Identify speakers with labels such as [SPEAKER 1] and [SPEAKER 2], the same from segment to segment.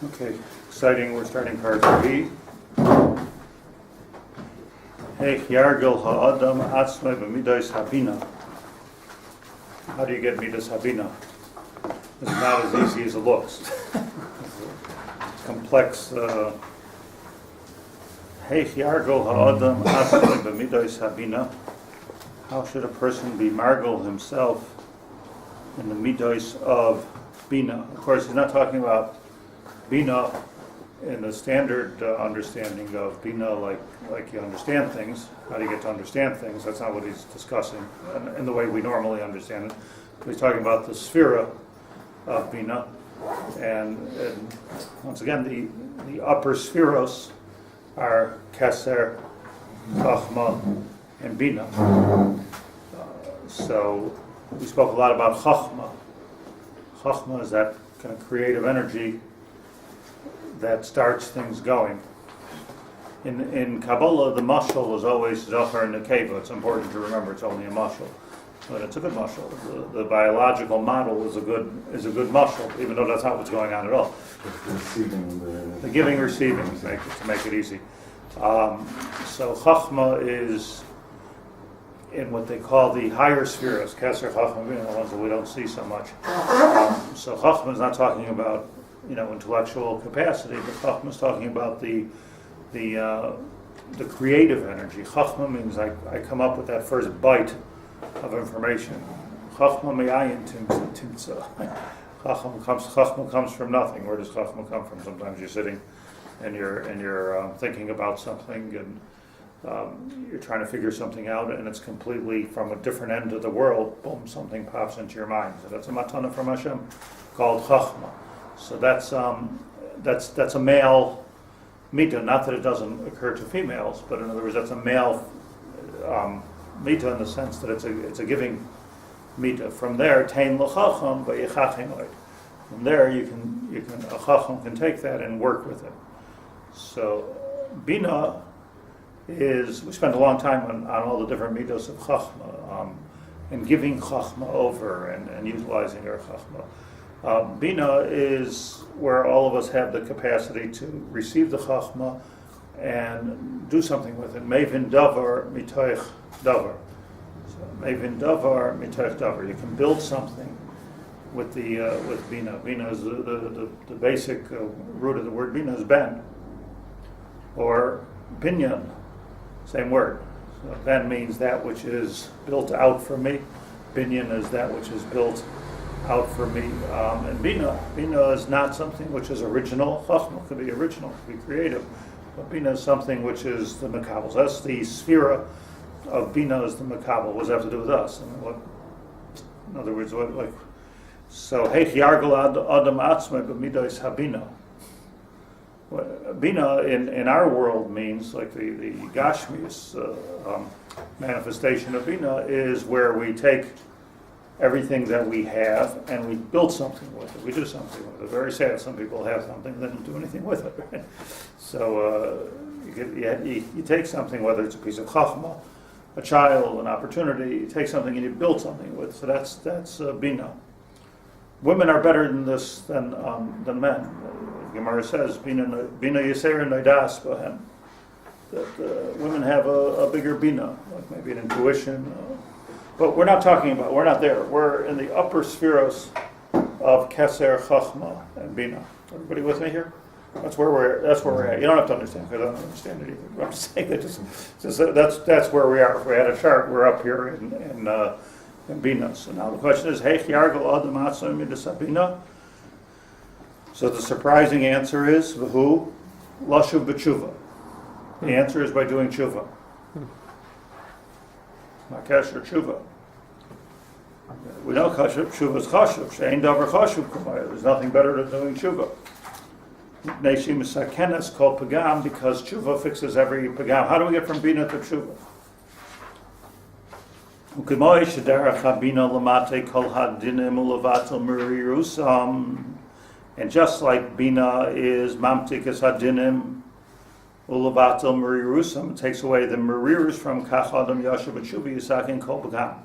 [SPEAKER 1] Okay, exciting. We're starting part 3. Hey, Yargil ha'adam atzmai b'midos habina. How do you get midos habina? It's not as easy as it looks. Complex. Hey, Yargil ha'adam atzmai b'midos habina. How should a person be margil himself in the midos of Binah? Of course, he's not talking about Binah in the standard understanding of Binah, like you understand things. How do you get to understand things? That's not what he's discussing in the way we normally understand it. But he's talking about the Sphira of Binah. And once again, the upper Spheros are Keser, Chachma, and Binah. So we spoke a lot about Chachma. Chachma is that kind of creative energy that starts things going. In Kabbalah, the mashal is always Zachar and Nekeva. It's important to remember it's only a mashal, but it's a good mashal. The biological model is a good mashal, even though that's not what's going on at all. The giving, receiving, to make it easy. So Chachma is in what they call the higher spheres, Keser, Chachma, the ones that we don't see so much. So Chachma is not talking about intellectual capacity, but Chachma is talking about the creative energy. Chachma means I come up with that first bite of information. Chachma me'ayin timtza. Chachma comes from nothing. Where does Chachma come from? Sometimes you're sitting and you're thinking about something and you're trying to figure something out, and it's completely from a different end of the world. Boom, something pops into your mind. So that's a matana from Hashem called Chachma. So that's a male mita. Not that it doesn't occur to females, but in other words, that's a male mita in the sense that it's a giving mita. From there, tein l'chacham v'yichachim. From there, a chacham can take that and work with it. So Binah is, we spent a long time on all the different midos of chachma and giving chachma over and utilizing our chachma. Binah is where all of us have the capacity to receive the chachma and do something with it. Mevin davar mitoich davar. So mevin davar mitoich davar. You can build something with Binah. Binah is the basic root of the word Binah is ben or binyan. Same word. So ben means that which is built out for me. Binyan is that which is built out for me. And Binah is not something which is original. Chachma could be original, could be creative. But Binah is something which is the makabel. So that's the sphera of Binah is the makabel. What does that have to do with us? In other words, so hey yargel adam atzmai b'midos habina. Binah in our world means like the Gashmius manifestation of Binah is where we take everything that we have and we build something with it. We do something with it. Very sad. Some people have something and they don't do anything with it. Right? So you take something, whether it's a piece of chachma, a child, an opportunity. You take something and you build something with. So that's Binah. Women are better than this than men. Gemara says, "Bina yiser noidas bohem." That women have a bigger bina, like maybe an intuition. But we're not there. We're in the upper spheros of Keser, Chachma, and Bina. Everybody with me here? That's where we're at. You don't have to understand because I don't understand it either. I'm just saying that that's where we are. If we had a chart, we're up here in Bina. So now the question is, Hey Yargel Adam Atzmai Midos Habina. So the surprising answer is V'hu Lashuv B'Tshuva. The answer is by doing Tshuva. Makesh or Tshuva. We know Tshuva is Chashuv. She'ein davar Chashuv K'mayah. There's nothing better than doing Tshuva. Neshim Sakenes called Pagam because Tshuva fixes every Pagam. How do we get from Binah to Tshuva? Ukimoy Shederach HaBinah Lamate Kol Hadinim Ulavatel Merirusam. And just like Binah is Mamtikas Hadinim Ulavatel Merirusam, it takes away the Merirus from Kach Adam Yashav Tshuva Yisakin Kol Pagam.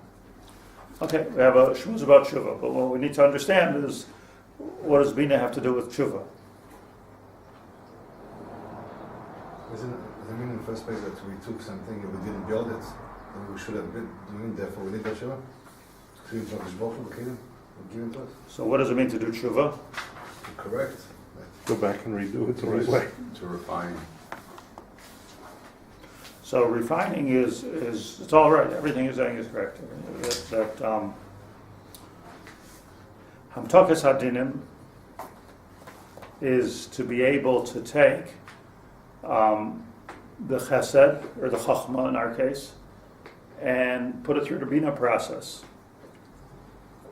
[SPEAKER 1] Okay, we have a shmuz about Tshuva, but what we need to understand is what does Binah have to do with Tshuva?
[SPEAKER 2] Doesn't mean in the first place that we took something and we didn't build it, and we should have been doing, therefore we need Tshuva? So you talk about given to us?
[SPEAKER 1] So what does it mean to do Tshuva?
[SPEAKER 2] Correct.
[SPEAKER 3] Go back and redo it the right way.
[SPEAKER 4] To refine.
[SPEAKER 1] So refining is it's all right. Everything you're saying is correct. That Hamtokas Hadinim is to be able to take the chesed, or the chachma in our case, and put it through the Binah process.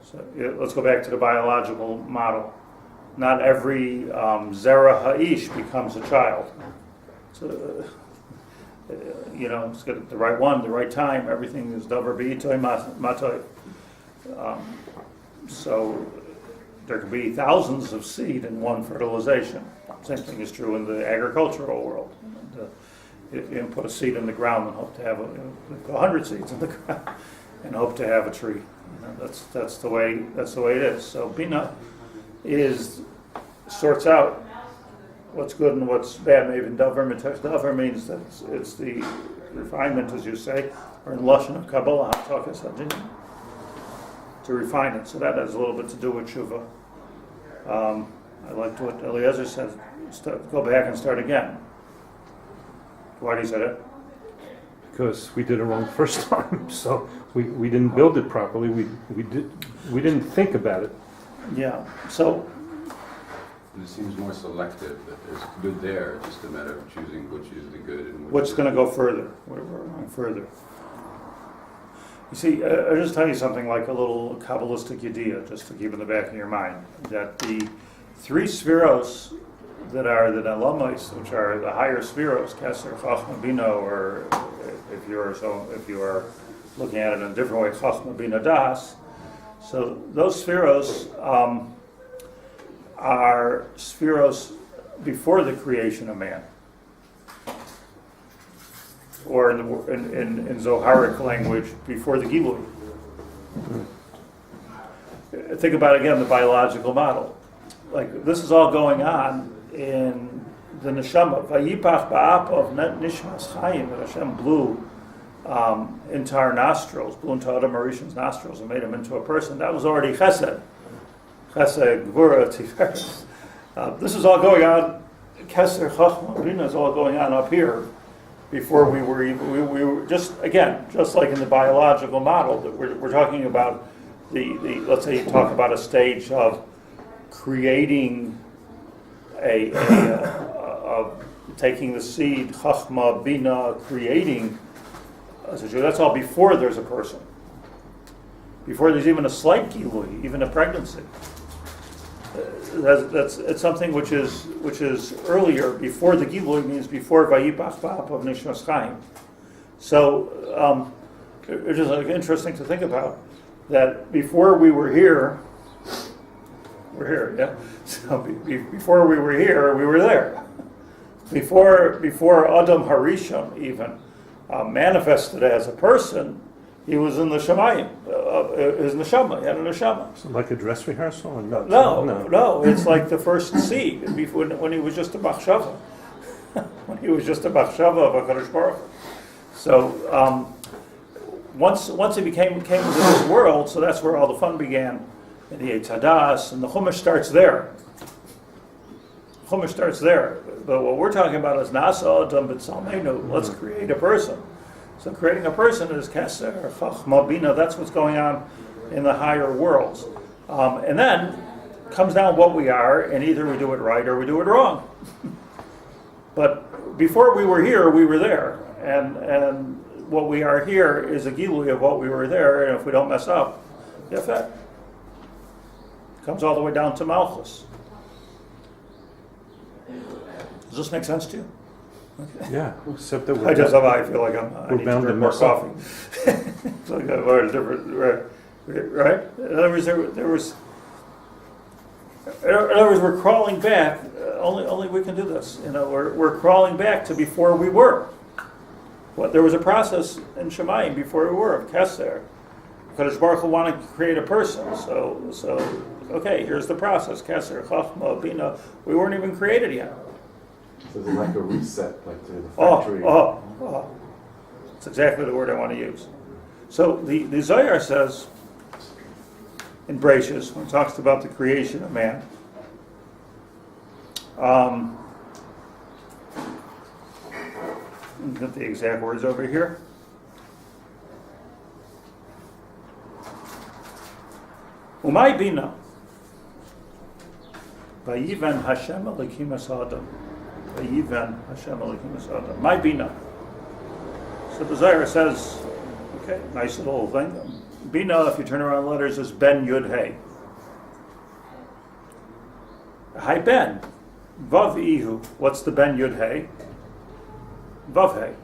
[SPEAKER 1] So let's go back to the biological model. Not every Zera Ha'ish becomes a child. So, it's got the right one, the right time, everything is davar b'itoy matoy. So there could be thousands of seed in one fertilization. Same thing is true in the agricultural world. You can put a seed in the ground and hope to have 100 seeds in the ground and hope to have a tree. That's the way it is. So Binah sorts out what's good and what's bad. Maybe davar means that it's the refinement, as you say, or in Lashon of Kabbalah, to refine it. So that has a little bit to do with Tshuva. I liked what Eliezer said, go back and start again. Why did he say that?
[SPEAKER 3] Because we did it wrong the first time, so we didn't build it properly. We didn't think about it.
[SPEAKER 1] Yeah. So
[SPEAKER 4] And it seems more selective, that there's good there, it's just a matter of choosing which is the good and which
[SPEAKER 1] what's
[SPEAKER 4] is
[SPEAKER 1] going to go further? We're going further. You see, I'll just tell you something like a little Kabbalistic idea, just to keep in the back of your mind, that the three spheros that are the Nelamis, which are the higher spheros, Keser, Chachma, Binah, or if you are looking at it in a different way, Chachma, Binah, Das. So those spheros are spheros before the creation of man, or in Zoharic language, before the Gilui. Think about again the biological model. Like this is all going on in the neshama. Vayipach ba'apav nishmas chayim, that Hashem blew into our nostrils, blew into Adam Harishon's nostrils and made him into a person. That was already chesed. Chesed, Devorah, Perek. This is all going on. Keser, Chachma, Binah is all going on up here. Before we were just like in the biological model that we're talking about the let's say you talk about a stage of creating of taking the seed, Chachma, Binah, creating as a Jew. That's all before there's a person. Before there's even a slight gilui, even a pregnancy. It's something which is earlier, before the Gilui, means before Vayipach Ba'apav Nishmas Chaim. So it's just interesting to think about that before we were here, we're here, yeah? So before we were here, we were there. Before Adam Harishon even manifested as a person, he was in the Shemayim, his neshama, he had a neshama.
[SPEAKER 3] So like a dress rehearsal? Or no?
[SPEAKER 1] No, it's like the first seed, when he was just a machshava. When he was just a machshava of HaKadosh Baruch Hu. So once he came into this world, so that's where all the fun began, in the Eitz Hadas, and the Chumash starts there. But what we're talking about is Nasa Adam B'Tzalmeinu, let's create a person. So creating a person is Keser, Chachma, Binah, that's what's going on in the higher worlds. And then comes down what we are, and either we do it right or we do it wrong. But before we were here, we were there. And what we are here is a gilui of what we were there, and if we don't mess up, yafet. Comes all the way down to Malchus. Does this make sense to you?
[SPEAKER 3] Okay. Yeah, except that
[SPEAKER 1] I feel like I need
[SPEAKER 3] bound
[SPEAKER 1] to
[SPEAKER 3] to
[SPEAKER 1] drink more
[SPEAKER 3] mess up.
[SPEAKER 1] coffee. It's like a different, right? In other words, we're crawling back. Only we can do this. We're crawling back to before we were. There was a process in Shemayim before we were of Keser. Kadosh Baruch Hu wanted to create a person. So okay, here's the process: Keser, Chachma, Binah. We weren't even created yet.
[SPEAKER 5] So there's like a reset, like to the
[SPEAKER 1] Oh,
[SPEAKER 5] factory.
[SPEAKER 1] That's exactly the word I want to use. So the Zohar says in Bereshis, when it talks about the creation of man, get the exact words over here. Umay bina, vayiven Hashem Elokim es Adam, vayiven Hashem Elokim es Adam. My bina. So the Zohar says, okay, nice little thing. Bina, if you turn around letters, is Ben Yud Hey. Hi Ben, Vav Ihu. What's the Ben Yud Hey? Vav Hey.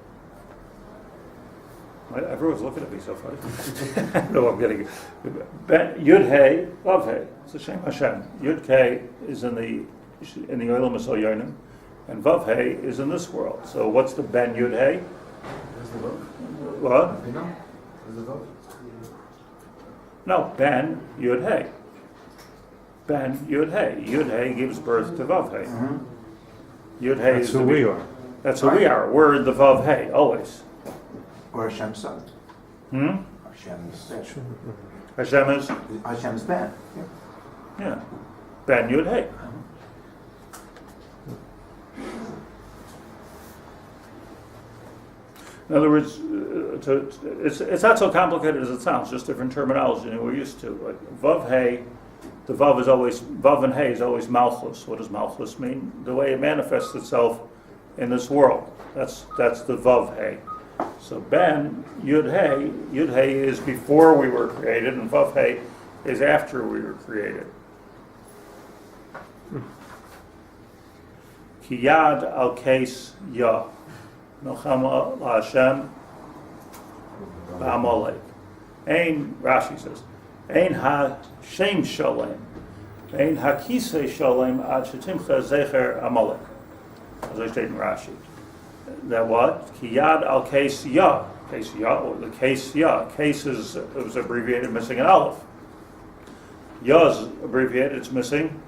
[SPEAKER 1] Everyone's looking at me so funny. No, I'm getting Ben Yud Hey, Vav Hey. It's a shame Hashem. Yud Hey is in the Olam Yonim, and Vav Hey is in this world. So what's the Ben Yud Hey?
[SPEAKER 2] Where's the vote?
[SPEAKER 1] What?
[SPEAKER 2] You know? Where's the vote?
[SPEAKER 1] No, Ben Yud Hey. Ben Yud Hey. Yud Hey gives birth to Vav Hey. Yud Hey
[SPEAKER 3] That's
[SPEAKER 1] is
[SPEAKER 3] who we are.
[SPEAKER 1] That's who we are. We're the Vav Hey, always.
[SPEAKER 6] Or Hashem's son. Hashem's
[SPEAKER 1] Hashem is,
[SPEAKER 6] Hashem's man.
[SPEAKER 1] yeah, Ben Yud Hey. In other words, it's not so complicated as it sounds, just different terminology than we're used to. Like Vav Hey, the Vav is always, Vav and Hey is always Malchus. What does Malchus mean? The way it manifests itself in this world. That's the Vav Hey. So Ben, Yud Hey is before we were created, and Vav Hey is after we were created. Ki Yad al Kes Yah. Milchama LaHashem Ba'amalek. Ein, Rashi says, Ein ha-shem shalem, Ein ha-kisei shalem ad shetimcha zecher Amalek. As I state in Rashi. That what? Ki yad al kes yah. Kes yah, or the kes yah. Kes is, it was abbreviated, missing an aleph. Yah is abbreviated, it's missing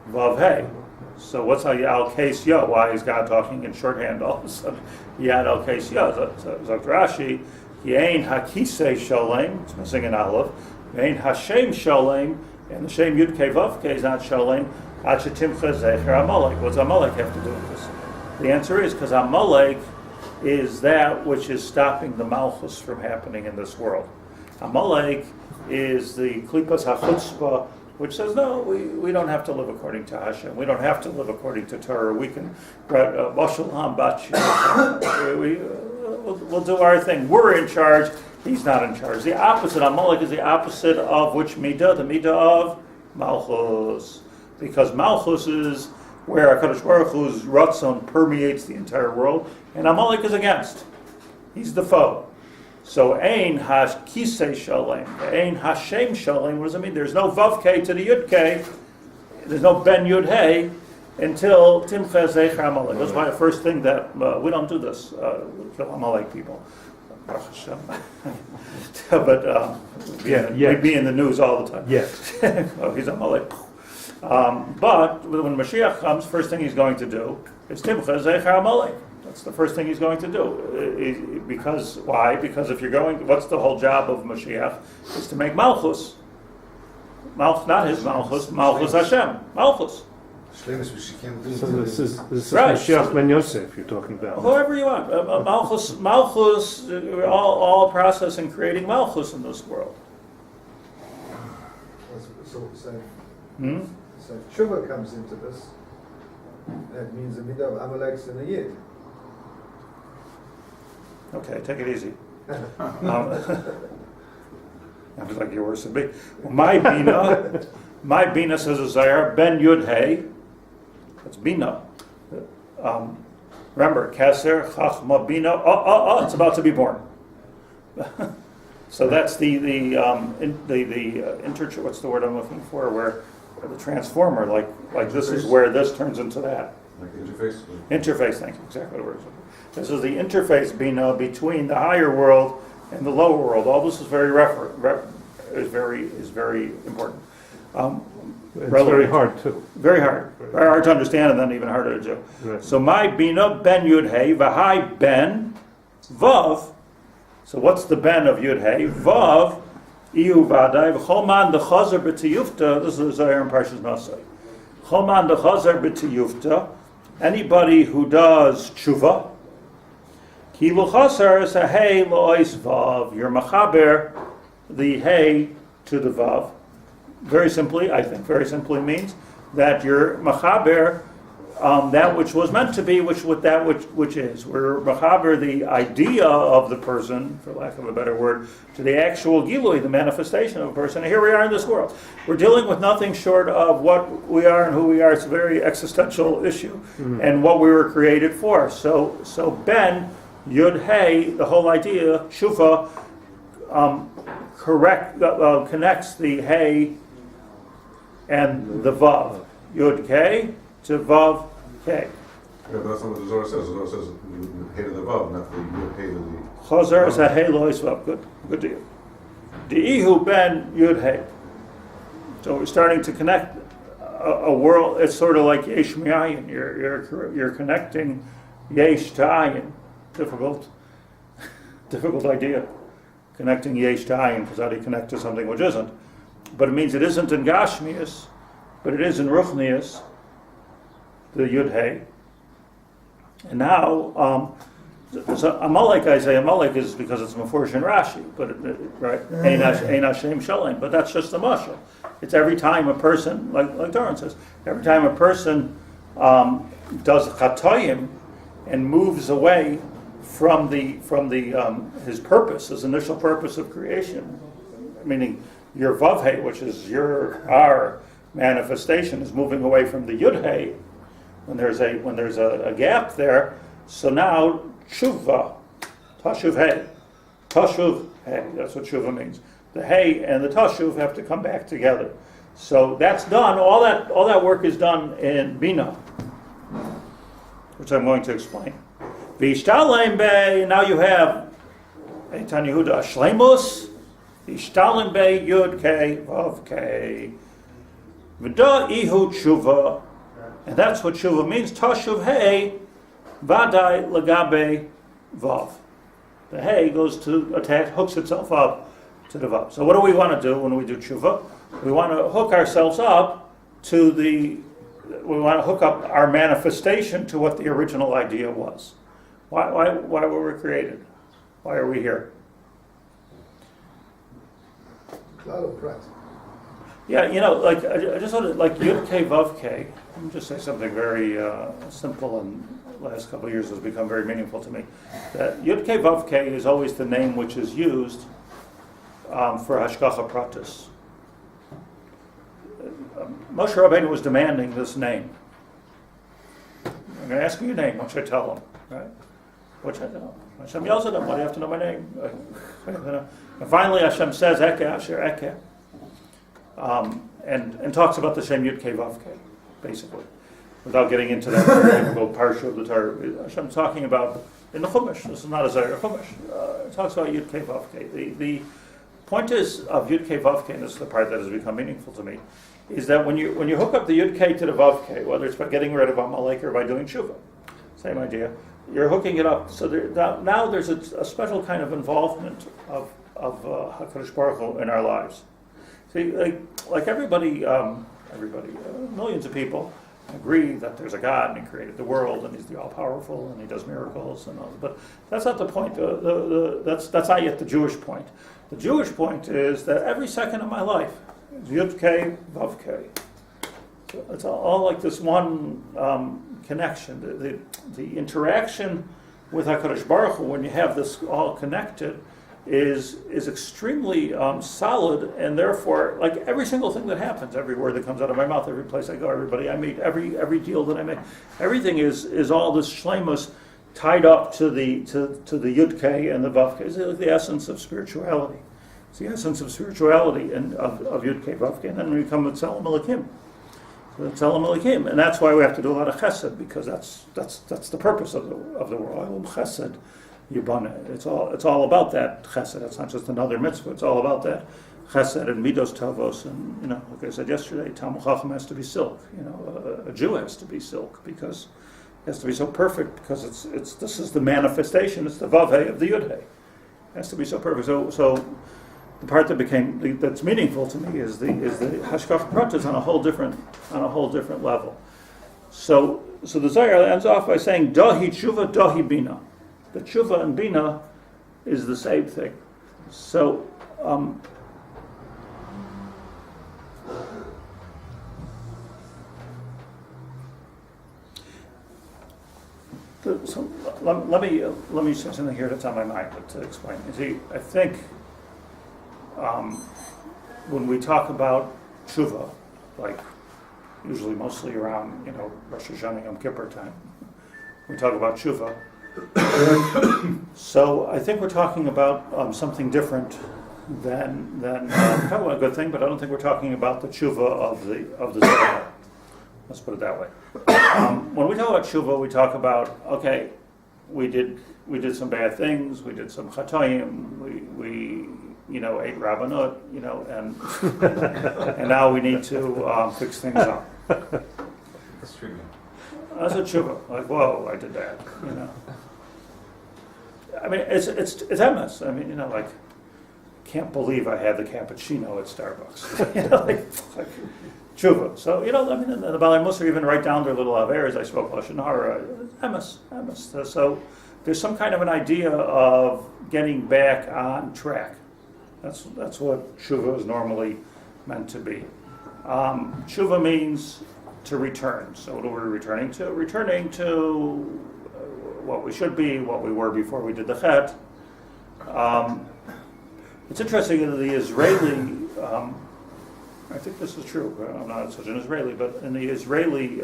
[SPEAKER 1] vav hey. So what's al kes yah? Why is God talking in shorthand all of a sudden? Yad al kes yah. So Rashi, Yein hakisei shalem, it's missing an aleph. Yein hashem shalem, and the shem yud ke vav ke is not shalem. Ad shetimcha zecher Amalek. What's Amalek have to do with this? The answer is because Amalek is that which is stopping the Malchus from happening in this world. Amalek is the klipas hachutzpah, which says, no, we don't have to live according to Hashem. We don't have to live we'll do our thing. We're in charge. He's not in charge. The opposite, Amalek, is the opposite of which midah? The midah of Malchus. Because Malchus is where HaKadosh Baruch Hu's Ratzon permeates the entire world, and Amalek is against. He's the foe. So Ein ha-kisei shalem, Ein Hashem shalem. What does it mean? There's no Vav K to the Yud K. There's no Ben Yud Hey until Timcha Zecher Amalek. That's why the first thing that we don't do this. We kill Amalek people. Baruch Hashem. But we'd be in the news all the time.
[SPEAKER 3] Yes.
[SPEAKER 1] Oh, he's Amalek. But when Mashiach comes, first thing he's going to do is Timcha Zecher Amalek. That's the first thing he's going to do. Because why? Because if you're going, what's the whole job of Mashiach? Is to make Malchus. Not his Malchus, Malchus Hashem. Malchus.
[SPEAKER 2] So
[SPEAKER 3] this is
[SPEAKER 1] Right.
[SPEAKER 3] Mashiach Ben Yosef you're talking about.
[SPEAKER 1] Whoever you want. Malchus, all process in creating Malchus in this world.
[SPEAKER 7] So if Tshuva comes into this, that means the midah of Amalek's in a Yid.
[SPEAKER 1] Okay, take it easy. I was like, you're worse than me. My Binah says a Zohar, Ben Yud Hey. That's Binah. Remember, Keser, Chachma, Binah. It's about to be born. So that's the what's the word I'm looking for? Where the transformer, like this is where this turns into that.
[SPEAKER 4] Like interface?
[SPEAKER 1] Interface, thank you, exactly what it was. This is the interface Binah between the higher world and the lower world. All this is very is very important.
[SPEAKER 3] It's
[SPEAKER 1] relevant.
[SPEAKER 3] very hard too.
[SPEAKER 1] Very hard. Very hard to understand and then even harder to do.
[SPEAKER 3] Right.
[SPEAKER 1] So my Bina ben Yud Hey, V'hai ben Vav. So what's the ben of Yud Hey? Vav, Iu Vadai, V'choman the Chazer b'tiyufta. This is Zohar in Parshas Nosai. Choman the Chazer b'tiyufta. Anybody who does Tshuva, Ki lo Chazer is a Hey lo'is Vav. You're Machaber, the Hey to the Vav. Very simply, I think, very simply means that you're Machaber that which was meant to be, which is. We're Machaber the idea of the person, for lack of a better word, to the actual Gilui, the manifestation of a person. And here we are in this world. We're dealing with nothing short of what we are and who we are. It's a very existential issue, and what we were created for. So Ben, Yud Hey, the whole idea, Tshuva, connects the Hey and the Vav. Yud K to Vav K.
[SPEAKER 2] Yeah, but that's not what the Zohar says. The Zohar says hey to the Vav, not the Yud Hey to the...
[SPEAKER 1] Chazer is a Hey Lois Vav. Good deal. Di'ihu ben Yud Hey. So we're starting to connect a world. It's sort of like Yesh Mi'ayin. You're connecting Yesh to Ayin. Difficult idea. Connecting Yesh to Ayin, because how do you connect to something which isn't? But it means it isn't in Gashmias, but it is in Ruchnias, the Yud Hey. And now, so Amalek, I say Amalek is because it's Mefurish and Rashi, but right, Ein Hashem Shalem. But that's just the mashal. It's every time a person, like Doran says, every time a person does chatoyim and moves away from the his purpose, his initial purpose of creation, meaning your Vav Hey, which is our manifestation, is moving away from the Yud Hey. When there's a gap there, so now Tshuva, Tashuv Hey, Tashuv Hey. That's what Tshuva means. The Hey and the Tashuv have to come back together. So that's done. All that work is done in Binah, which I'm going to explain. V'ishtalem Bey. Now you have Eitan Yehuda Shleimus. V'ishtalem Bey Yud K Vav K. V'da Ihu Tshuva. And that's what Tshuva means. Tashuv Hey, Vadai Lagabe Vav. The Hey goes to attach, hooks itself up to the Vav. So what do we want to do when we do Tshuva? We want to hook ourselves up we want to hook up our manifestation to what the original idea was. Why were we created? Why are we here?
[SPEAKER 7] Cloud of Pratt.
[SPEAKER 1] Yeah, like I just wanted, like Yud K Vav K. Let me just say something very simple, and the last couple of years has become very meaningful to me. That Yud K Vav K is always the name which is used for Hashgacha Pratis. Moshe Rabbeinu was demanding this name. I'm going to ask you your name. What should I tell him? Right? What should I tell him? Hashem yells at him. Why do you have to know my name? And finally, Hashem says, Eke Asher Eke. And talks about the same Yud K Vav K, basically, without getting into that very difficult parsha of the Torah. Hashem's talking about in the Chumash. This is not a Zohar Chumash. It talks about Yud K Vav K. The point is of Yud K Vav K, and this is the part that has become meaningful to me, is that when you hook up the Yud K to the Vav K, whether it's by getting rid of Amalek or by doing Tshuva, same idea. You're hooking it up. So now there's a special kind of involvement of HaKadosh Baruch Hu in our lives. See, like everybody, millions of people agree that there's a God and He created the world and He's the all-powerful and He does miracles and all. But that's not the point. That's not yet the Jewish point. The Jewish point is that every second of my life is Yud K Vav K. So it's all like this one connection. The interaction with HaKadosh Baruch Hu, when you have this all connected, is extremely solid, and therefore, like every single thing that happens, every word that comes out of my mouth, every place I go, everybody I meet, every deal that I make, everything is all this shleimus tied up to the Yud K and the Vav K. It's like the essence of spirituality. It's the essence of spirituality and of Yud K Vav K. And then we come with Tzelem Elokim. So Tzelem Elokim, and that's why we have to do a lot of chesed, because that's the purpose of the world. Chesed. Yibana. It's all about that chesed. It's not just another mitzvah. It's all about that. chesed and midos tovos, and like I said yesterday, Talmud Chacham has to be silk. A Jew has to be silk because it has to be so perfect because it's this is the manifestation. It's the vavhe of the yudhe. It has to be so perfect. So the part that's meaningful to me is the hashkafa pratis on a whole different level. So the Zohar ends off by saying dahi tshuva dahi bina. The tshuva and bina is the same thing. So. So let me say something here that's on my mind to explain. You see, I think when we talk about tshuva, like usually mostly around Rosh Hashanah Yom Kippur time, we talk about tshuva. So I think we're talking about something different than we're talking about a good thing, but I don't think we're talking about the tshuva of the Zohar. Let's put it that way. When we talk about tshuva, we talk about, okay, we did some bad things, we did some chatoyim, we ate rabbanut, and now we need to fix things up.
[SPEAKER 2] That's true.
[SPEAKER 1] That's a tshuva. Like, whoa, I did that. I mean, it's emes. I mean, like, can't believe I had the cappuccino at Starbucks. like tshuva. So, the Balei Mussar even write down their little averes. I spoke Lashon Hara. Emes. So there's some kind of an idea of getting back on track. That's what tshuva is normally meant to be. Tshuva means to return. So what are we returning to? Returning to what we should be, what we were before we did the chet. It's interesting that the Israeli, I think this is true, I'm not such an Israeli, but in the Israeli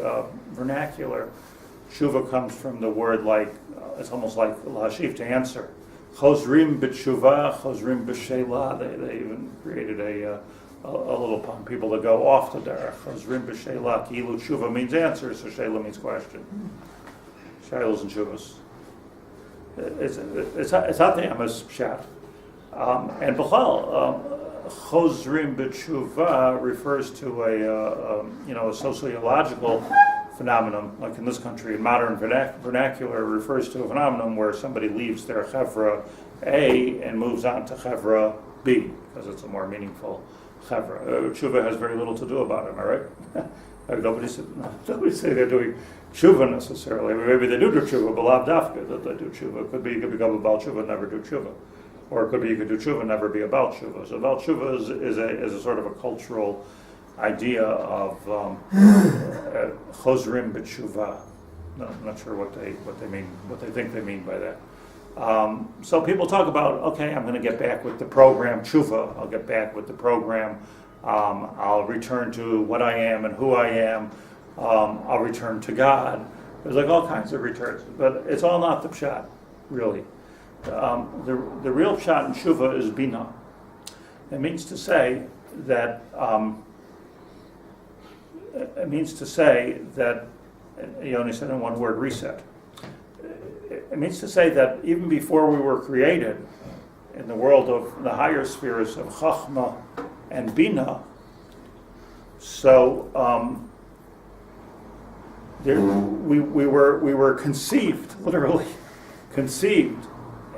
[SPEAKER 1] vernacular, tshuva comes from the word like, it's almost like lahashiv, to answer. Chozrim b'tshuva, chozrim b'sheila. They even created a little pun, people that go off the derech. Chozrim b'sheila, ki'ilu tshuva means answer, so sheila means question. Shailos and tshuvas. It's not the emes pshat. And b'chal, chozrim b'tshuva refers to a sociological phenomenon, like in this country, in modern vernacular, refers to a phenomenon where somebody leaves their chevra A and moves on to chevra B, because it's a more meaningful chevra. Tshuva has very little to do about it, am I right? Nobody say they're doing tshuva necessarily. I mean, maybe they do tshuva, but lav dafka that they do tshuva. It could be you could become about tshuva and never do tshuva. Or it could be you could do tshuva and never be about tshuva. So about tshuva is a sort of a cultural idea of chozrim b'tshuva. No, I'm not sure what they mean, what they think they mean by that. So people talk about, okay, I'm going to get back with the program tshuva. I'll get back with the program. I'll return to what I am and who I am. I'll return to God. There's like all kinds of returns, but it's all not the pshat, really. The real pshat in tshuva is binah. It means to say that you only said in one word, reset. It means to say that even before we were created, in the world of the higher spheres of chachma and binah, so we were conceived, literally conceived,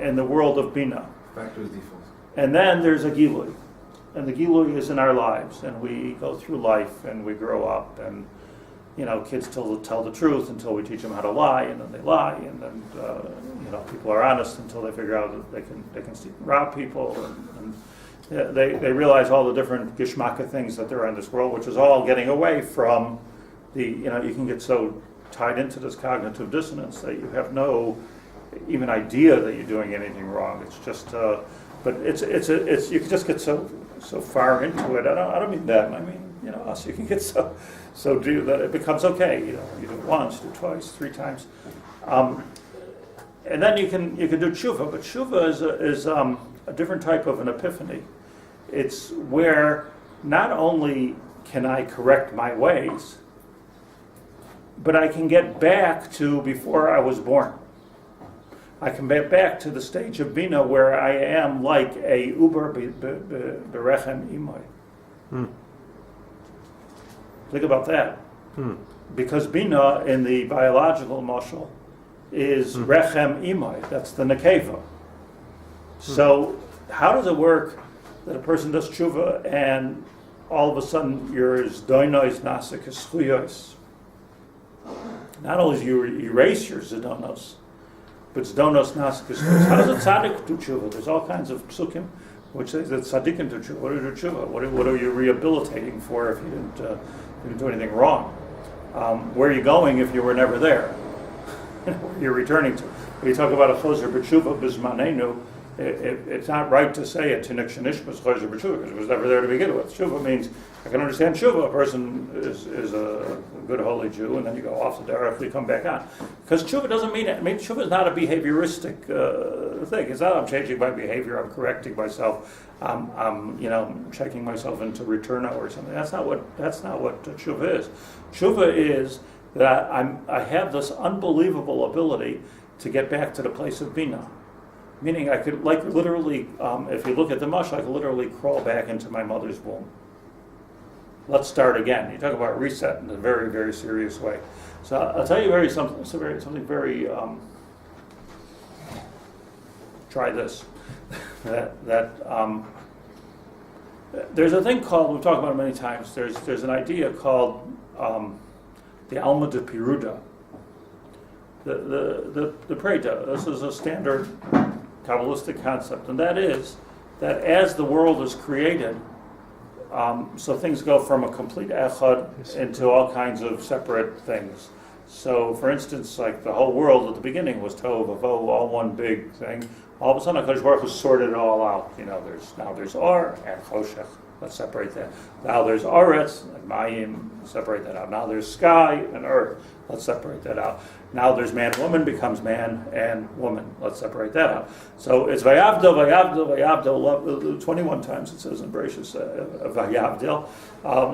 [SPEAKER 1] in the world of binah.
[SPEAKER 2] Back to his default.
[SPEAKER 1] And then there's a gilui. And the gilui is in our lives, and we go through life, and we grow up, and kids tell the truth until we teach them how to lie, and then they lie, and then people are honest until they figure out that they can steal and rob people, and they realize all the different gishmaka things that there are in this world, which is all getting away from the you can get so tied into this cognitive dissonance that you have no even idea that you're doing anything wrong. It's just but it's you can just get so far into it. I don't mean that. I mean us. You can get so deep that it becomes okay. You do it once, do it twice, 3 times, and then you can do tshuva. But tshuva is a different type of an epiphany. It's where not only can I correct my ways, but I can get back to before I was born. I come back to the stage of Binah where I am like a uber berechem imay. Think about that. Because Binah in the biological mashal is rechem imay. That's the nekeva. So how does it work that a person does tshuva and all of a sudden you're as doinois nasik as chuyos? Not only do you erase your zedonos, but zedonos nasik as chuyos. How does a tzaddik do tshuva? There's all kinds of psukim which say that tzaddikim do tshuva. What do you do tshuva? What are you rehabilitating for if you didn't do anything wrong? Where are you going if you were never there? Where you're returning to. When you talk about a choser b'tshuva b'zmanenu, it's not right to say it to nixionishmas choser b'tshuva because it was never there to begin with. Tshuva means I can understand tshuva. A person is a good holy Jew, and then you go off the derech, you come back on. Because tshuva doesn't mean it. I mean, tshuva is not a behavioristic thing. It's not I'm changing my behavior. I'm correcting myself. I'm checking myself into returno or something. That's not what tshuva is. Tshuva is that I have this unbelievable ability to get back to the place of Binah. Meaning I could, like literally, if you look at the mashal, I could literally crawl back into my mother's womb. Let's start again. You talk about reset in a very, very serious way. So I'll tell you something very. Try this. There's a thing called, we've talked about it many times. There's an idea called the Alma de Piruda. The Preda. This is a standard Kabbalistic concept, and that is that as the world is created, so things go from a complete echad into all kinds of separate things. So, for instance, like the whole world at the beginning was tohu vavohu, all one big thing. All of a sudden, HaKadosh Baruch Hu sorted it all out. There's or and choshech. Let's separate that. Now there's aretz and mayim. Separate that out. Now there's sky and earth. Let's separate that out. Now there's man, woman becomes man and woman. Let's separate that out. So it's vayavdil, vayavdil, vayavdil. 21 times it says in Bereshis vayavdil.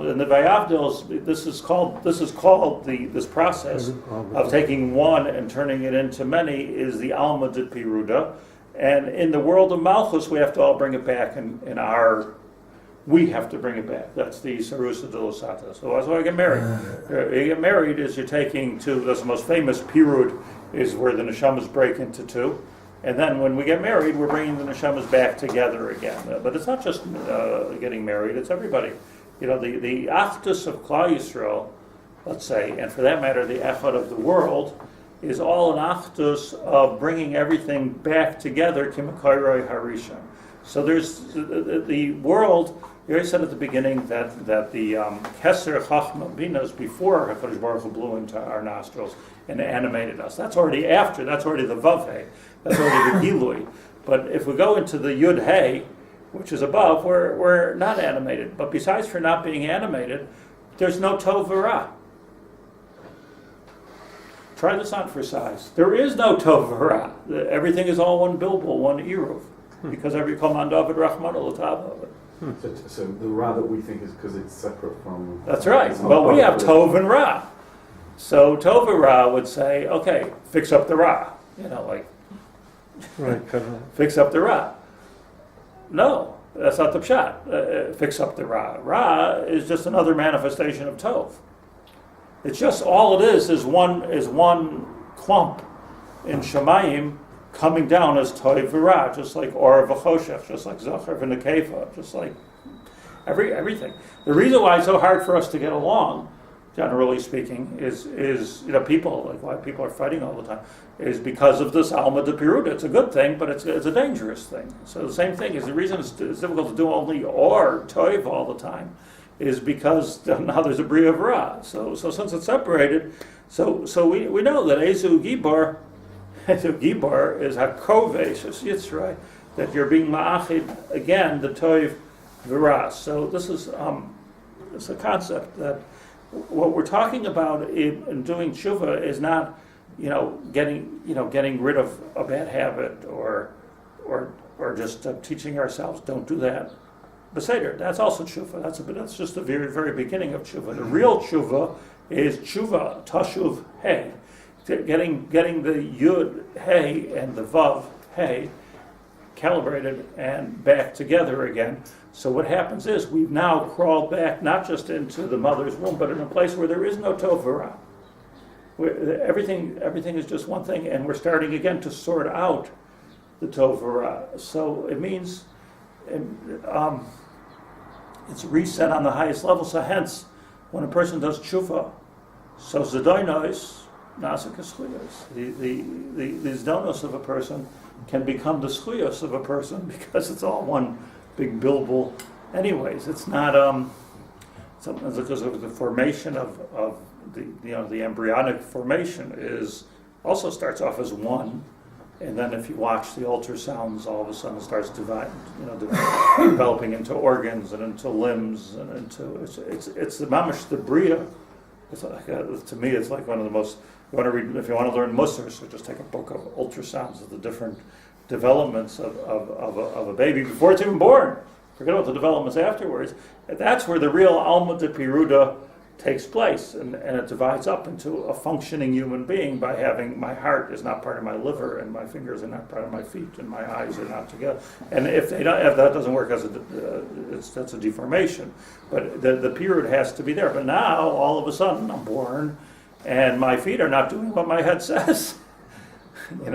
[SPEAKER 1] And the vayavdils, this is called this process of taking one and turning it into many is the alma de piruda. And in the world of Malchus, we have to all bring it back we have to bring it back. That's the Sarusa de Losata. So that's why I get married. You get married is you're taking two, that's the most famous Pirud, is where the neshamas break into two. And then when we get married, we're bringing the neshamas back together again. But it's not just getting married, it's everybody. The Achdus of Klal Yisrael, let's say, and for that matter, the Echad of the world, is all an Achdus of bringing everything back together, Kimakairoi Harisha. So there's the world. You already said at the beginning that the Keser Chachma Binas before HaKadosh Baruch Hu blew into our nostrils and animated us. That's already after. That's already the Vav He. That's already the Gilui. But if we go into the Yud He, which is above, we're not animated. But besides for not being animated, there's no Tov V'Ra. Try this on for size. There is no Tov V'Ra. Everything is all one bilbul, one eruv. Because every command of it, Rahman al-Tav.
[SPEAKER 5] So the Ra that we think is because it's separate from...
[SPEAKER 1] That's right. Well, we have Tov and Ra. So Tov and Ra would say, okay, fix up the Ra.
[SPEAKER 3] Right.
[SPEAKER 1] Fix up the Ra. No, that's not the pshat. Fix up the Ra. Ra is just another manifestation of Tov. It's just all it is one clump in Shemayim coming down as Toiv V'Ra, just like Or V'Choshech, just like Zachar V'Nekefa, just like everything. The reason why it's so hard for us to get along, generally speaking, is people, like why people are fighting all the time, is because of this Alma de Piruda. It's a good thing, but it's a dangerous thing. So the same thing is the reason it's difficult to do only Or Toiv all the time is because now there's a Bria V'Ra. So since it's separated, so we know that Ezu Gibar is hakovesh, yitzray, that you're being ma'achid again the toiv v'ra. So this is it's a concept that what we're talking about in doing tshuva is not getting rid of a bad habit or just teaching ourselves don't do that. Beseder, that's also tshuva. That's just the very very beginning of tshuva. The real tshuva is tshuva tashuv hey. getting the Yud, Hey, and the Vav, Hey, calibrated and back together again. So what happens is we've now crawled back not just into the mother's womb, but in a place where there is no Tov v'Ra. Everything is just one thing, and we're starting again to sort out the Tov v'Ra. So it means it's reset on the highest level. So hence, when a person does Tshuva, so Zedoinos, Nasa Keschuyos, the Zdonos of a person can become the Schuyos of a person because it's all one big bilbil. Anyways, it's not something because of the formation of the embryonic formation is also starts off as one, and then if you watch the ultrasounds, all of a sudden it starts developing into organs and into limbs and into it's the mamash the bria. It's like to me, it's like one of the most. You want to read if you want to learn Musar, so just take a book of ultrasounds of the different developments of a baby before it's even born. Forget about the developments afterwards. And that's where the real Alma de Piruda takes place, and it divides up into a functioning human being by having my heart is not part of my liver, and my fingers are not part of my feet, and my eyes are not together. And if that doesn't work, that's a deformation. But the period has to be there. But now, all of a sudden, I'm born, and my feet are not doing what my head says. And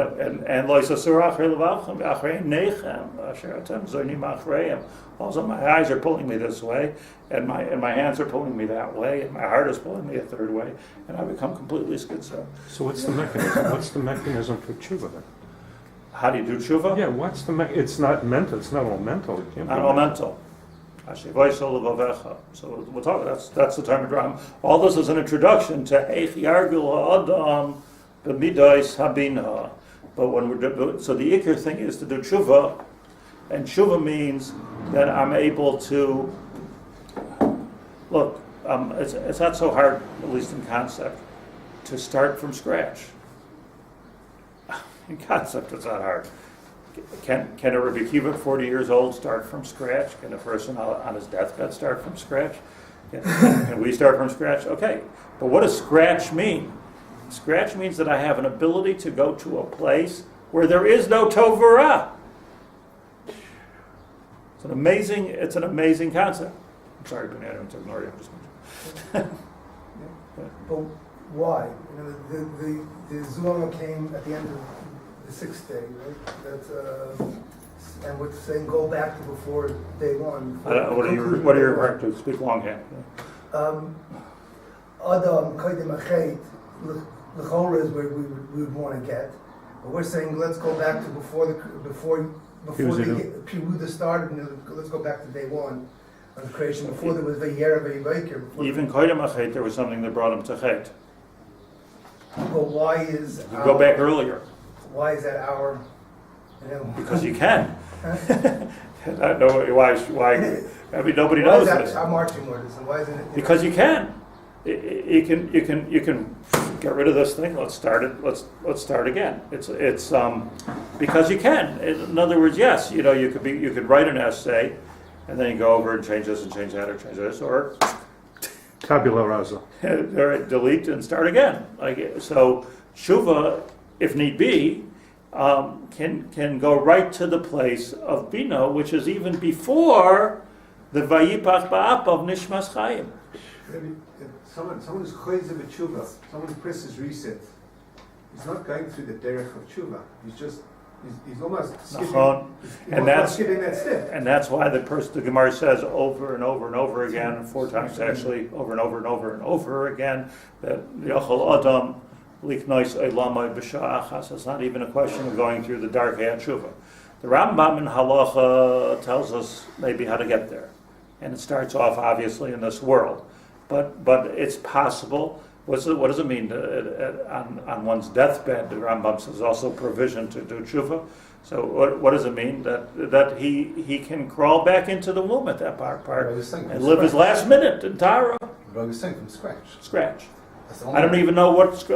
[SPEAKER 1] also my eyes are pulling me this way, and my hands are pulling me that way, and my heart is pulling me a third way, and I become completely schizo.
[SPEAKER 3] So what's the mechanism? What's the mechanism for tshuva then?
[SPEAKER 1] How do you do tshuva?
[SPEAKER 3] Yeah, what's the it's not mental. It's not all mental. It can't
[SPEAKER 1] Not
[SPEAKER 3] be
[SPEAKER 1] all mental. So we'll talk. That's the term of Ram. All this is an introduction to Eich Yargul Ha'adam B'midos Habinah. But when so the ikr thing is to do tshuva, and tshuva means that I'm able to look. It's not so hard, at least in concept, to start from scratch. In concept, it's not hard. Can a Rabbi Akiva at 40 years old start from scratch? Can a person on his deathbed start from scratch? Can we start from scratch? Okay, but what does scratch mean? Scratch means that I have an ability to go to a place where there is no Tov v'Ra. It's an amazing concept. I'm sorry, Binah, I don't ignore you. I'm just
[SPEAKER 8] But why? The Zulama came at the end of the sixth day, right? And we're saying go back to before day one.
[SPEAKER 1] what are you referring to? Speak longhand.
[SPEAKER 8] Adam Kaidim Achet L'chora is where we would want to get. But we're saying let's go back to before the Piruda started, and let's go back to day one of creation, before there was Vayera Vayvaker.
[SPEAKER 1] Even Kaidim Achet, there was something that brought him to Chet.
[SPEAKER 8] But why is
[SPEAKER 1] You go back earlier.
[SPEAKER 8] Why is that our?
[SPEAKER 1] Because you can. I don't know why. I mean, nobody knows this.
[SPEAKER 8] Our marching orders, and why isn't it?
[SPEAKER 1] Because you can. You can get rid of this thing. Let's start it. Let's start again. It's because you can. In other words, yes, you could write an essay, and then you go over and change this and change that or change this, or
[SPEAKER 3] tabula rasa.
[SPEAKER 1] Delete and start again. So, tshuva, if need be, can go right to the place of Bina, which is even before the Vayipach Ba'ap of Nishmas Chaim.
[SPEAKER 7] Someone who's choiz of a tshuva, someone who presses reset, he's not going through the derech of tshuva. He's almost skipping that step.
[SPEAKER 1] And that's why the Gemara says over and over and over again, 4 times actually, over and over and over and over again, that Yachol Adam Liknois Eilamai B'Sha'achas. It's not even a question of going through the dark tshuva. The Rambam in Halacha tells us maybe how to get there. And it starts off obviously in this world. But it's possible. What does it mean on one's deathbed? The Rambam says also provision to do tshuva. So what does it mean that he can crawl back into the womb at that part and live his last minute in Tara?
[SPEAKER 2] Rabbi was saying from scratch.
[SPEAKER 1] Scratch. I don't even know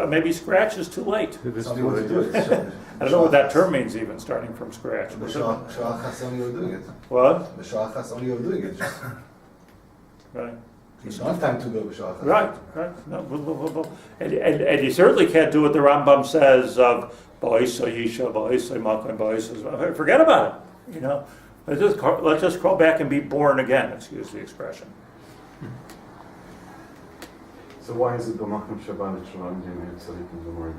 [SPEAKER 1] maybe scratch is too late.
[SPEAKER 2] Some people do it.
[SPEAKER 1] I don't know what that term means even, starting from scratch.
[SPEAKER 2] B'sha'achas only you're doing it.
[SPEAKER 1] What?
[SPEAKER 2] B'sha'achas only you're doing it.
[SPEAKER 1] Right.
[SPEAKER 2] You don't have time to go b'sha'achas.
[SPEAKER 1] Right. Right? No, blah, blah, blah, blah. And you certainly can't do what the Rambam says of Ba'isa Yisha, Ba'isa Makan, Ba'isa. Forget about it. You know, let's just crawl back and be born again. Excuse the expression.
[SPEAKER 5] So why is it B'makom Shabbat Shalom Tzadikim V'Morim?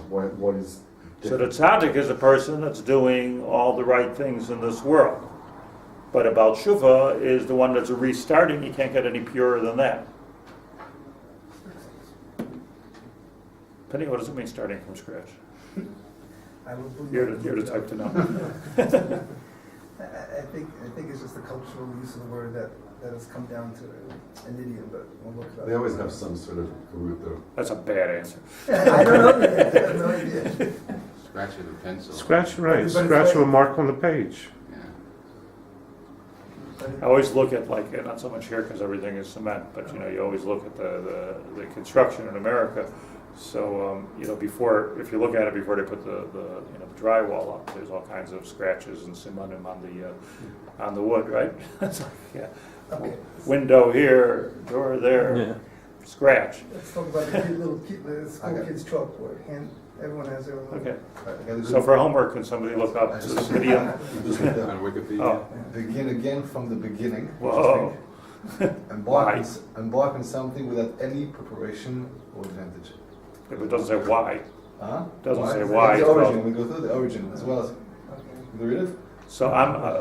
[SPEAKER 5] What is
[SPEAKER 1] So the tzaddik is a person that's doing all the right things in this world. But about Tshuva is the one that's restarting. You can't get any purer than that. Penny, what does it mean starting from scratch?
[SPEAKER 8] I would believe
[SPEAKER 1] You're the type to know.
[SPEAKER 8] I think it's just the cultural use of the word that has come down to an idiom, but we'll look it up.
[SPEAKER 4] They always have some sort of root though.
[SPEAKER 1] That's a bad answer.
[SPEAKER 8] I don't know. I have no idea.
[SPEAKER 4] Scratch with a pencil.
[SPEAKER 3] Scratch, right,
[SPEAKER 8] But it's
[SPEAKER 3] scratch
[SPEAKER 8] like-
[SPEAKER 3] with a mark on the page.
[SPEAKER 4] Yeah.
[SPEAKER 1] I always look at, like, not so much here because everything is cement, but you always look at the construction in America. So before, if you look at it before they put the drywall up, there's all kinds of scratches and simanim on the wood, right? It's like, yeah,
[SPEAKER 8] Okay.
[SPEAKER 1] window here, door there,
[SPEAKER 3] Yeah.
[SPEAKER 1] scratch.
[SPEAKER 8] Let's talk about the school
[SPEAKER 2] Okay.
[SPEAKER 8] kids chalkboard. Everyone has their own.
[SPEAKER 1] Okay.
[SPEAKER 2] I gotta do-
[SPEAKER 1] So for homework, can somebody look up this video?
[SPEAKER 2] You just looked
[SPEAKER 4] On
[SPEAKER 2] up.
[SPEAKER 4] Wikipedia.
[SPEAKER 1] Oh,
[SPEAKER 2] Begin again from the beginning.
[SPEAKER 1] whoa.
[SPEAKER 2] Embark on something without any preparation or advantage.
[SPEAKER 1] If it doesn't say why.
[SPEAKER 2] Huh?
[SPEAKER 1] Doesn't say
[SPEAKER 2] It's
[SPEAKER 1] why,
[SPEAKER 2] The
[SPEAKER 1] it's
[SPEAKER 2] origin.
[SPEAKER 1] called-
[SPEAKER 2] We go through the origin as well as. You read it?
[SPEAKER 1] So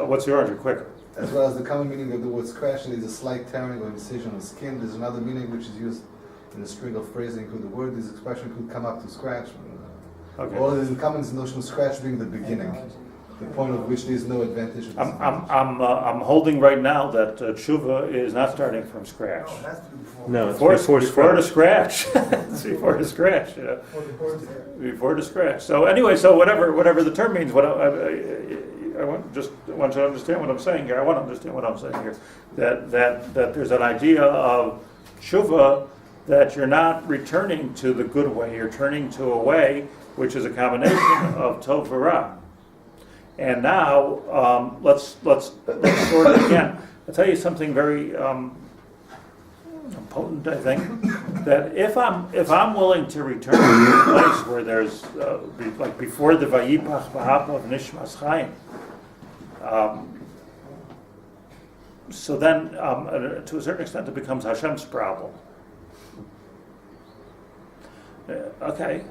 [SPEAKER 1] what's the origin? Quick.
[SPEAKER 2] As well as the common meaning of the word scratch, there is a slight tearing or incision on skin. There's another meaning which is used in a string of phrases include the word. This expression could come up to scratch.
[SPEAKER 1] Okay.
[SPEAKER 2] All is in common is the notion of scratch being the beginning, the point of which there is no advantage. or disadvantage.
[SPEAKER 1] I'm holding right now that Tshuva is not starting from scratch.
[SPEAKER 8] No, it has to be before.
[SPEAKER 3] No, it's
[SPEAKER 1] Before
[SPEAKER 3] before
[SPEAKER 1] the
[SPEAKER 3] scratch.
[SPEAKER 1] scratch. It's before the scratch. Yeah.
[SPEAKER 8] Before the board's there.
[SPEAKER 1] Before the scratch. So anyway, whatever the term means, I want you to understand what I'm saying here. I want to understand what I'm saying here. That there's an idea of Tshuva that you're not returning to the good way. You're turning to a way which is a combination of Tov and Ra. And now let's sort it again. I'll tell you something very potent, I think, that if I'm willing to return to a place where there's like before the Vayipach V'Hapav Nishmas Chaim, so then to a certain extent it becomes Hashem's problem. Okay,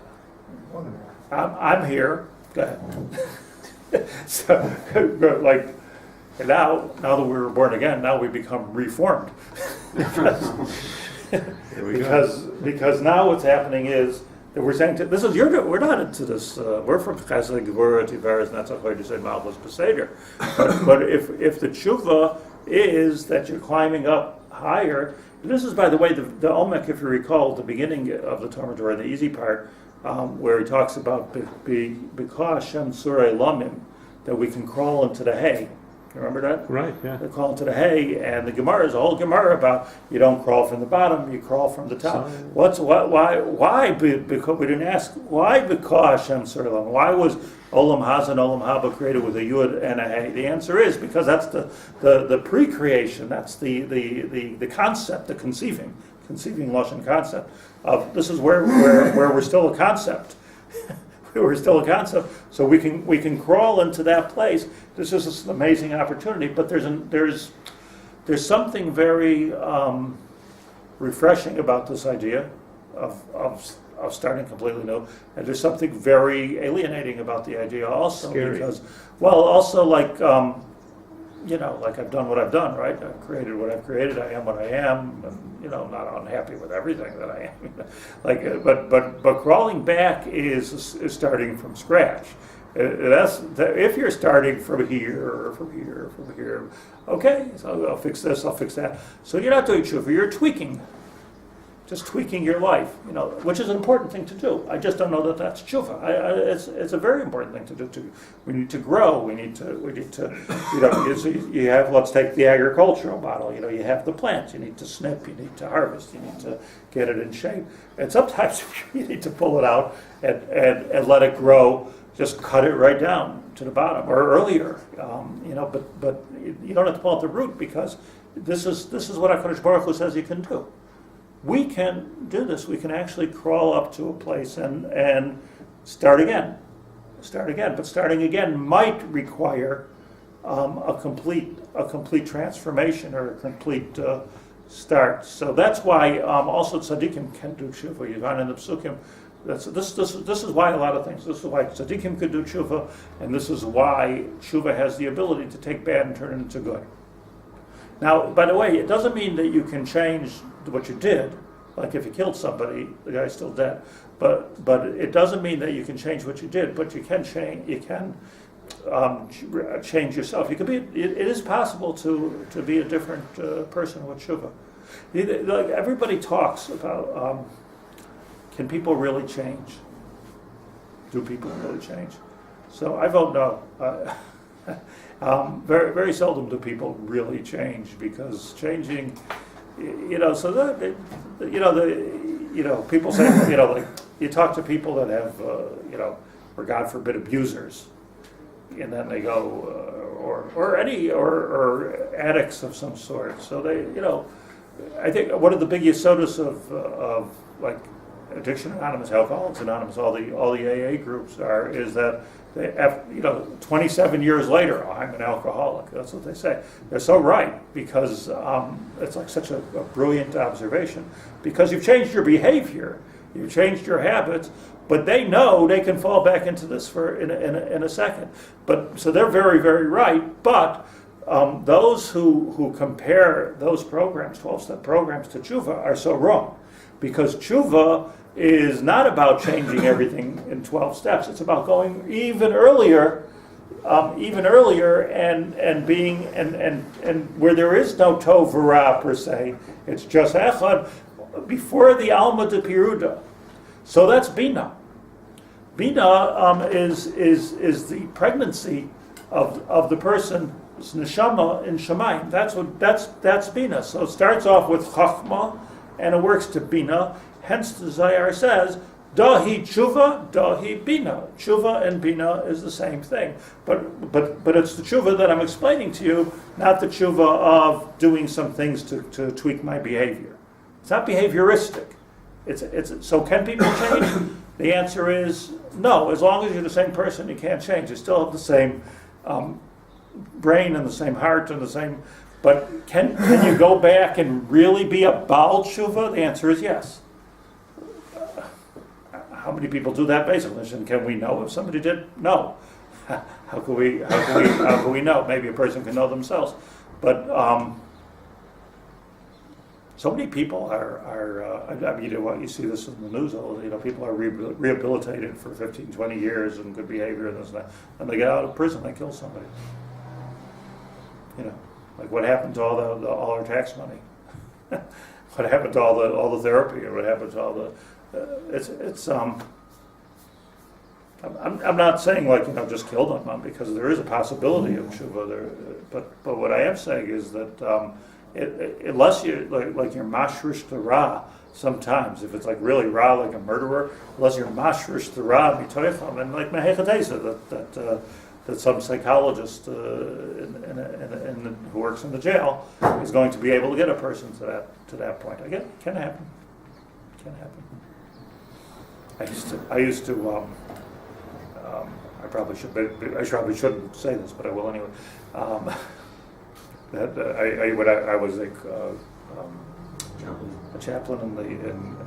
[SPEAKER 1] I'm here. Go ahead. So, like. And now that we were born again, now we become reformed. because now what's happening is that we're saying we're not into this. We're from Chesed, Devorah, Tiveres, Netzach, Hod, Malchus, Beseder. But if the tshuva is that you're climbing up higher, this is, by the way, the Omek, if you recall, the beginning of the Torah, the easy part, where he talks about because Hashem Surei Lamim, that we can crawl into the hay. You remember that?
[SPEAKER 3] Right, yeah.
[SPEAKER 1] They crawl into the hay, and the Gemara is a whole Gemara about you don't crawl from the bottom, you crawl from the top. Why? Because we didn't ask why. Because Hashem Surlam. Why was Olam Haza and Olam Haba created with a yud and a hay? The answer is because that's the pre-creation. That's the concept, the conceiving lashon concept of this is where we're still a concept. We're still a concept, so we can crawl into that place. This is an amazing opportunity, but there's something very refreshing about this idea of starting completely new, and there's something very alienating about the idea also.
[SPEAKER 3] Scary.
[SPEAKER 1] Because, well, also like I've done what I've done, right? I've created what I've created. I am what I am, and I'm not unhappy with everything that I am. But crawling back is starting from scratch. If you're starting from here, okay. So I'll fix this. I'll fix that. So you're not doing tshuva. You're tweaking. Just tweaking your life, which is an important thing to do. I just don't know that that's tshuva. It's a very important thing to do. We need to grow. We need to. You have. Let's take the agricultural model. You have the plant. You need to snip. You need to harvest. You need to get it in shape. And sometimes you need to pull it out and let it grow. Just cut it right down to the bottom or earlier. But you don't have to pull out the root because this is what HaKadosh Baruch Hu says you can do. we can do this. We can actually crawl up to a place and start again. But starting again might require a complete transformation or a complete start. So that's why also tzaddikim can do tshuva. You find in the psukim. This is why a lot of things. This is why tzaddikim could do tshuva, and this is why tshuva has the ability to take bad and turn it into good. Now, by the way, it doesn't mean that you can change what you did. Like if you killed somebody, the guy's still dead. But it doesn't mean that you can change what you did. But you can change. You can change yourself. You could be. It is possible to be a different person with tshuva. Like everybody talks about. Can people really change? Do people really change? So I vote no. Very, very seldom do people really change, because changing, so that, people say, like you talk to people that have, or God forbid, abusers, and then they go, or addicts of some sort. So they, I think one of the big yesodos of like Addiction Anonymous, Alcoholics Anonymous, all the AA groups is that they have, 27 years later, I'm an alcoholic. That's what they say. They're so right, because it's like such a brilliant observation. Because you've changed your behavior, you've changed your habits, but they know they can fall back into this in a second. But so they're very, very right. But those who compare those programs, 12-step programs, to Tshuva are so wrong, because Tshuva is not about changing everything in 12 steps. It's about going even earlier, and being and where there is no tov v'ra per se. It's just echad before the alma de piruda. So that's Binah. Binah is the pregnancy of the person's neshama in Shemayim. That's Binah. So it starts off with Chachma, and it works to Binah. Hence the Zayar says, Dahi tshuva, dahi bina. Tshuva and bina is the same thing. But it's the tshuva that I'm explaining to you, not the tshuva of doing some things to tweak my behavior. It's not behavioristic. So can people change? The answer is no. As long as you're the same person, you can't change. You still have the same brain and the same heart and the same. But can you go back and really be a Baal tshuva? The answer is yes. How many people do that basically? And can we know if somebody did? No. How can we know? Maybe a person can know themselves. But so many people are you see this in the news all day. People are rehabilitated for 15, 20 years and good behavior and this and that. And they get out of prison, they kill somebody. Like what happened to all our tax money? What happened to all the therapy, or what happened to all the? I'm not saying just kill them, because there is a possibility of tshuva there. But what I am saying is that unless you like you're mashrish to ra, sometimes if it's like really ra, like a murderer, unless you're mashrish to ra mitoicham, and like mehechatesa that some psychologist who works in the jail is going to be able to get a person to that point. Again, it can happen. I used to. I probably shouldn't say this, but I will anyway. I was a chaplain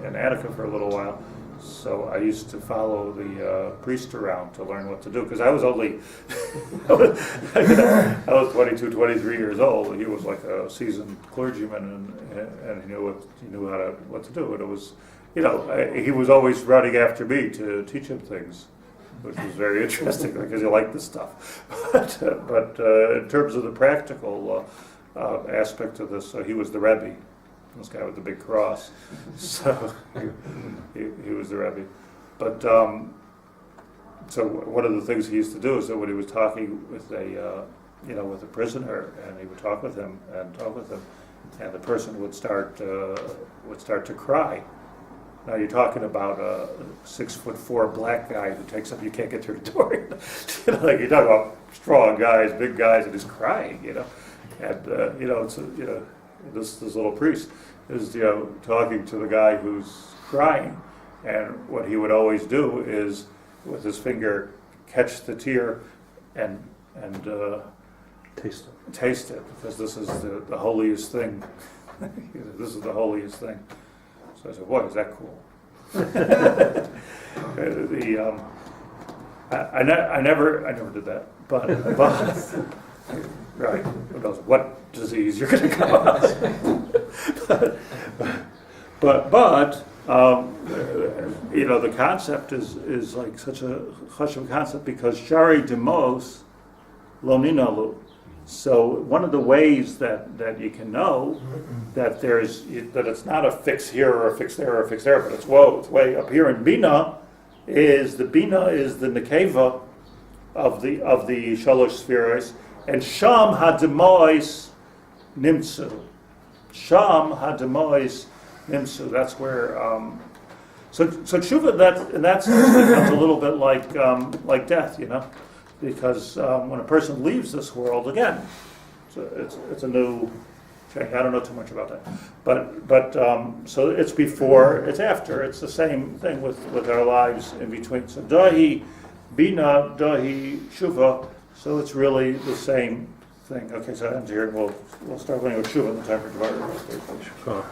[SPEAKER 1] in Attica for a little while. So I used to follow the priest around to learn what to do, because I was only, I was 22, 23 years old. He was like a seasoned clergyman, and he knew what to do. And it was, he was always running after me to teach him things, which was very interesting because he liked this stuff. But in terms of the practical aspect of this, he was the Rebbe. This guy with the big cross, so he was the Rebbe. But so one of the things he used to do is that when he was talking with with a prisoner, and he would talk with him, and the person would start to cry. Now you're talking about a 6'4" black guy who takes up, you can't get through the door. Like you're talking about strong guys, big guys, and he's crying. And this little priest, is talking to the guy who's crying, and what he would always do is with his finger catch the tear and
[SPEAKER 3] Taste it.
[SPEAKER 1] taste it, because this is the holiest thing. This is the holiest thing. So I said, "Boy, is that cool!" I never did that, but right, who knows what disease you're going to come out. but the concept is like such a Hashem concept, because Shari Demos Lo Ninalu. So one of the ways that you can know that that it's not a fix here or a fix there or a fix there, but it's way up here in Binah, is the nekeva of the shalosh spheres, and Sham hademois nimtzu. Sham hademois nimtzu. That's where. So tshuva, in that sense becomes a little bit like death, because when a person leaves this world again, it's a new change. I don't know too much about that, but so it's before, it's after. It's the same thing with our lives in between. So dahi bina, dahi tshuva. So it's really the same thing. Okay, so that ends here. We'll start learning with tshuva in the time for Devorah.
[SPEAKER 3] Sure.